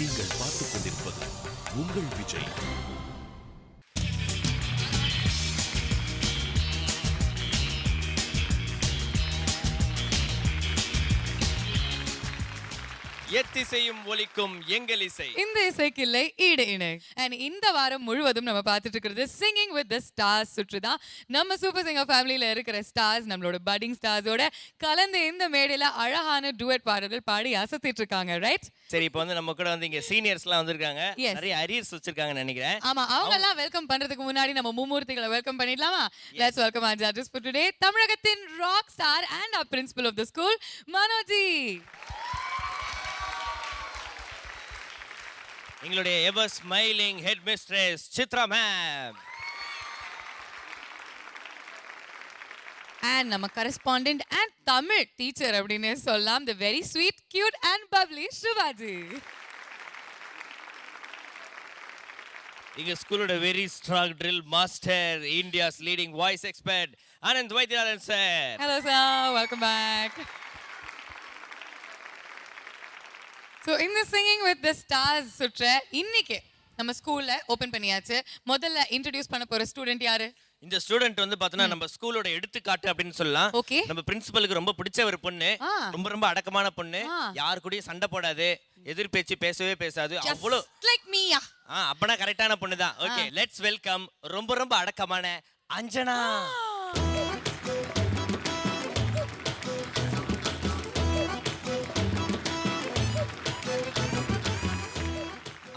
நீங்கள் பார்த்துக் கொண்டிருப்பது உங்கள் விஜய். எத்திசையும் ஒலிக்கும் எங்கள் இசை. இந்த இசைக்கு இல்லை ஈடு இணை. அண்ட் இந்த வாரம் முழுவதும் நம்ம பார்த்துட்டு இருக்கிறது சிங்கிங் வித் தி ஸ்டார்ஸ் சுற்று தான். நம்ம சூப்பர் சிங்கர் ஃபேமிலியில இருக்கிற ஸ்டார்ஸ், நம்மளோட பட்டிங் ஸ்டார்ஸோட கலந்து இந்த மேடையில அழகான டுவெட் பாடல்கள் பாடி அசத்திட்டு இருக்காங்க. ரைட்? சரி, இப்போ வந்து நம்ம கூட வந்து இங்க சீனியர்ஸ்லாம் வந்திருக்காங்க. நிறைய அரியர்ஸ் வச்சிருக்காங்கன்னு நினைக்கிறேன். ஆமா, அவங்க எல்லாம் வெல்கம் பண்றதுக்கு முன்னாடி நம்ம மும்மூர்த்திகளை வெல்கம் பண்ணிடலாமா? Let's welcome our judges for today. தமிழகத்தின் rock star and our principal of the school, மனோஜி. எங்களுடைய எவர் smiling head mistress Chitra ma'am. And நம்ம கரஸ்பாண்டன்ட் அண்ட் தமிழ் டீச்சர் அப்படின்னு சொல்லலாம், the very sweet, cute and bubbly Shivaji. எங்க ஸ்கூலோட very strong drill master, India's leading voice expert Anand Vaidyanathan sir. Hello sir, welcome back. So in the singing with the stars சுற்ற இன்னைக்கு நம்ம ஸ்கூல்ல open பண்ணியாச்சு. முதல்ல இன்ட்ரோ듀ce பண்ண போற ஸ்டூடெண்ட் யாரு? இந்த ஸ்டூடெண்ட் வந்து பார்த்தனா நம்ம ஸ்கூலோட எடுத்துக்காட்டு அப்படின்னு சொல்லலாம். Okay. நம்ம பிரின்சிபலுக்கு ரொம்ப பிடிச்ச ஒரு பொண்ணு, ரொம்ப அடக்கமான பொண்ணு, யார் கூடயும் சண்டை போடாது, எதிர் பேச்சு பேசவே பேசாது, அவ்வளோ லைக் மீயா. அப்பனா கரெக்டான பொண்ணு தான். ஓகே, லெட்ஸ் வெல்கம் ரொம்ப அடக்கமான அஞ்சனா.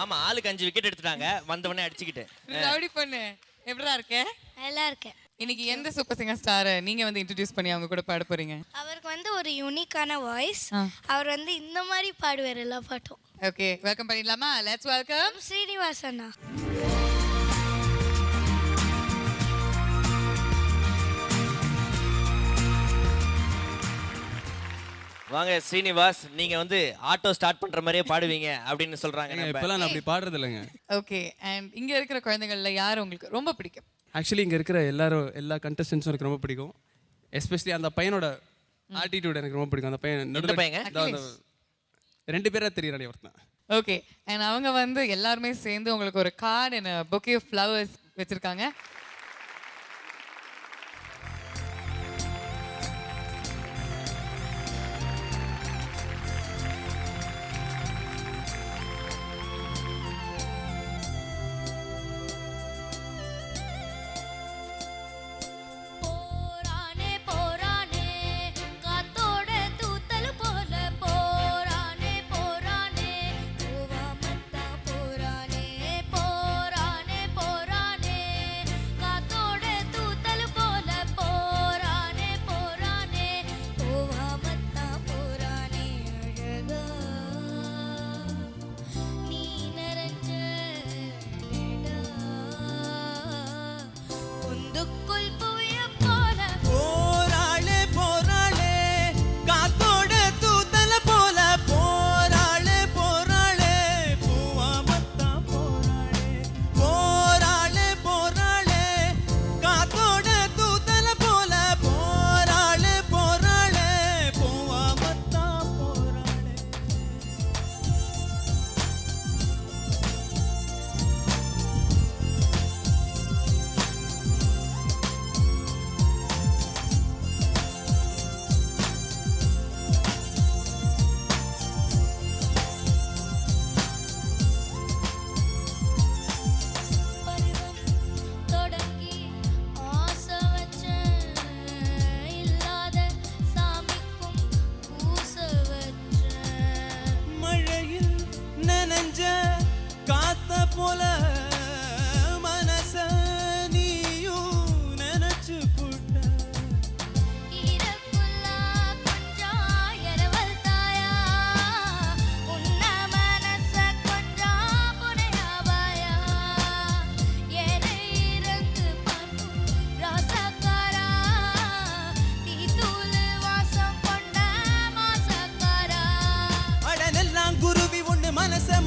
ஆமா, ஆளுக்கு 5 விக்கெட் எடுத்துட்டாங்க, வந்தவனே அடிச்சுக்கிட்டு. ரவுடி பொண்ணு எப்படிடா இருக்க? நல்லா இருக்கேன். இன்னைக்கு எந்த சூப்பர் சிங்கர் ஸ்டாரை நீங்க வந்து இன்ட்ரோ듀ce பண்ணி அவங்க கூட பாட போறீங்க? அவருக்கு வந்து ஒரு யூனிக்கான வாய்ஸ். அவர் வந்து இந்த மாதிரி பாடுவார் எல்லா பாட்டும். ஓகே, வெல்கம் பண்ணிடலாமா? லெட்ஸ் வெல்கம் ஸ்ரீனிவாசனா. வாங்க ஸ்ரீனிவாஸ், நீங்க வந்து ஆட்டோ ஸ்டார்ட் பண்ற மாதிரியே பாடுவீங்க அப்படின்னு சொல்றாங்க. இப்பெல்லாம் நான் அப்படி பாடுறது இல்லைங்க. ஓகே, அண்ட் இங்க இருக்கிற குழந்தைகள்ல யார் உங்களுக்கு ரொம்ப பிடிக்கும்? ஆக்சுவலி இங்க இருக்கிற எல்லா கண்டஸ்டன்ஸும் எனக்கு ரொம்ப பிடிக்கும். எஸ்பெஷலி அந்த பையனோட ஆட்டிடியூட் எனக்கு ரொம்ப பிடிக்கும். அந்த பையன் நடுவுல 2 பேரா தெரியுறானே ஒருத்தன். ஓகே, அண்ட் அவங்க வந்து எல்லாருமே சேர்ந்து உங்களுக்கு ஒரு card and bouquet of flowers வச்சிருக்காங்க.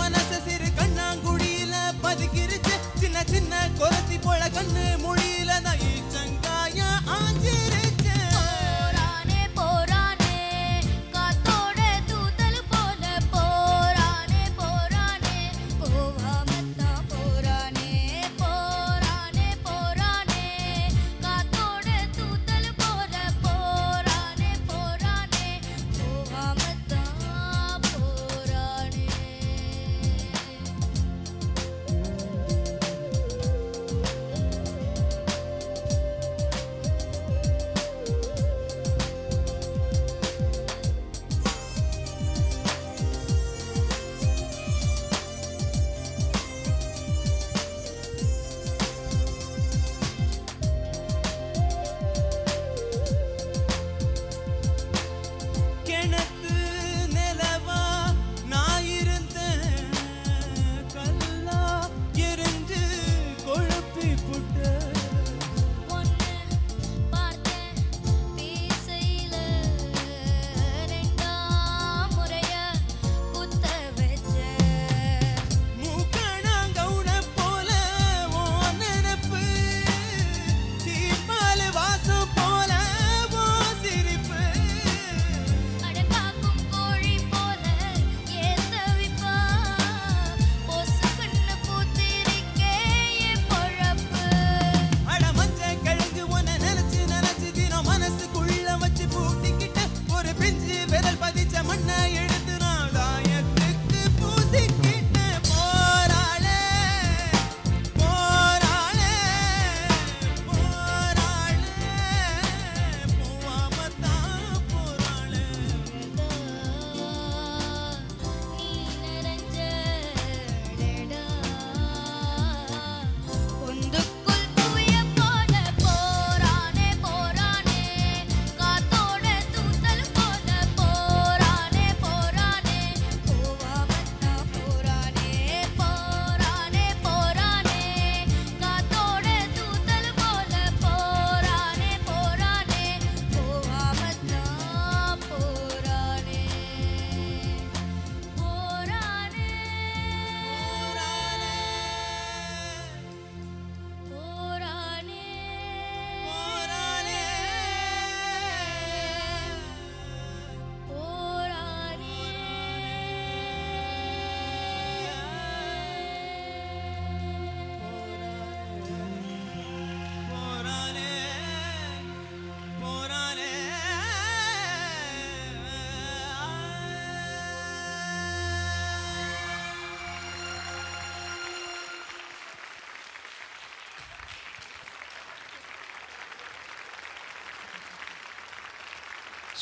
மனச சிறு கண்ணாங்குடியில பதுக்கிருச்சு, சின்ன சின்ன கொரத்தி போல கண்ணு மொழியில தான் ஈச்சங்காய ஆஞ்சிருச்சு. போரானே போரானே காத்தோட தூத்தல் போல போரானே போரானே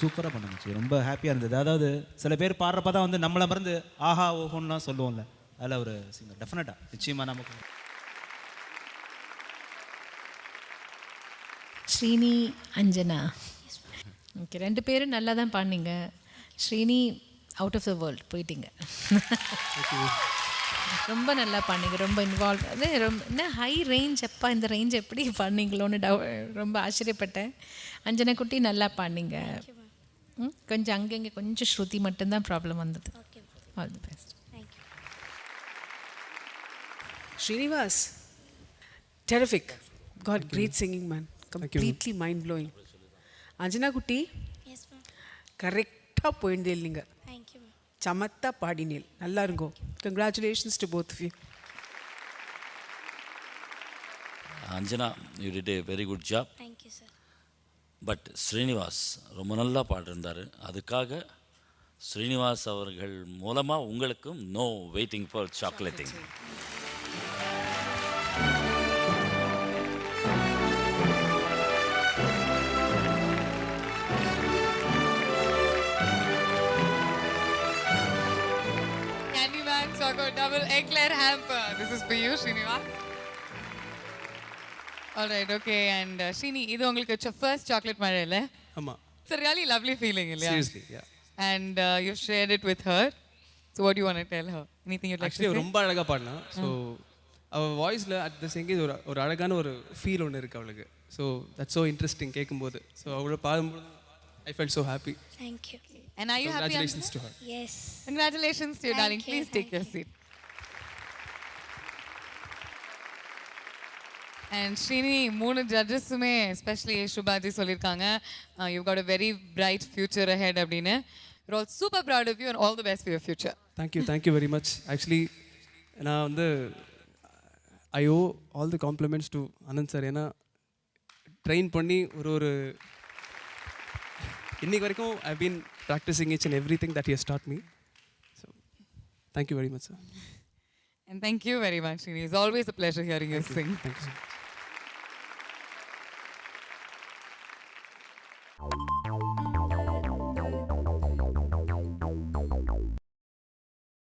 சூப்பராக பண்ணுச்சு, ரொம்ப ஹாப்பியாக இருந்தது. அதாவது சில பேர் பாடுறப்ப தான் வந்து நம்மளை மறந்து ஆஹா ஓஹோன்னுலாம் சொல்லுவோம்ல, அதில் ஒரு சிங்கர் டெஃபினட்டாக நிச்சயமாக நமக்கு. ஸ்ரீனி, அஞ்சனா. ஓகே, 2 பேரும் நல்லா தான் பாடினீங்க. Srini out of the world போயிட்டீங்க. ரொம்ப நல்லா பாடினீங்க, ரொம்ப இன்வால்வ். அது ரொம்ப என்ன ஹை ரேஞ்ச், அப்பா இந்த ரேஞ்ச் எப்படி பாடினீங்களோன்னு ரொம்ப ஆச்சரியப்பட்டேன். அஞ்சனா குட்டி நல்லா பாடினீங்க. கொஞ்சம் அங்கங்கே கொஞ்சம் ஸ்ருதி மட்டும்தான் ப்ராப்ளம் வந்தது. All the best. Srinivas, terrific. God, great singing, man. Completely mind blowing. Anjana Kutti, yes ma'am. கரெக்டாக போயிருந்தேன் நீங்கள். Thank you ma'am. சமத்தா பாடினேல், நல்லா இருங்கோ. Congratulations to both of you. Anjana, you did a very good job. Thank you sir. But Srinivas ரொம்ப நல்லா பாடிருந்தார். அதுக்காக ஸ்ரீனிவாஸ் அவர்கள் மூலமாக உங்களுக்கும் no waiting for chocolating. Candyman Choco Double Eclair Hamper. This is for you, Srinivas. All right, okay. And Srini, இது உங்களுக்கு first chocolate மழை இல்ல? ஆமாம். It's a really lovely feeling, இல்லையா? Seriously, yeah. And you've shared it with her. So what do you want to tell her? Anything you'd like actually to say? ரொம்ப அழகாக பாடினா. So அவள் வாய்ஸில் அட் த செங்கேஜ் ஒரு அழகான ஒரு ஃபீல் ஒன்று இருக்குது அவளுக்கு. ஸோ தட்ஸ் ஸோ இன்ட்ரெஸ்டிங் கேட்கும்போது. ஸோ அவளை பாடும்போது I felt so happy. Thank you. And are you happy? Congratulations to her. Yes. Congratulations to you, Thank darling. you, Please take your seat. And Srini, 3 ஜட்ஜஸுமே especially சுபாஜி சொல்லியிருக்காங்க you've got a very bright future ahead அப்படின்னு. We're all super proud of you and all the best for your future. Thank you very much. Actually, நான் வந்து I owe all the compliments to Anand sir. ஏன்னா train பண்ணி ஒரு இன்னைக்கு வரைக்கும் I been practising each and everything that he has taught me. So thank you very much, sir. And thank you very much, Srini. It's always a pleasure hearing you sing. Thank you, sir.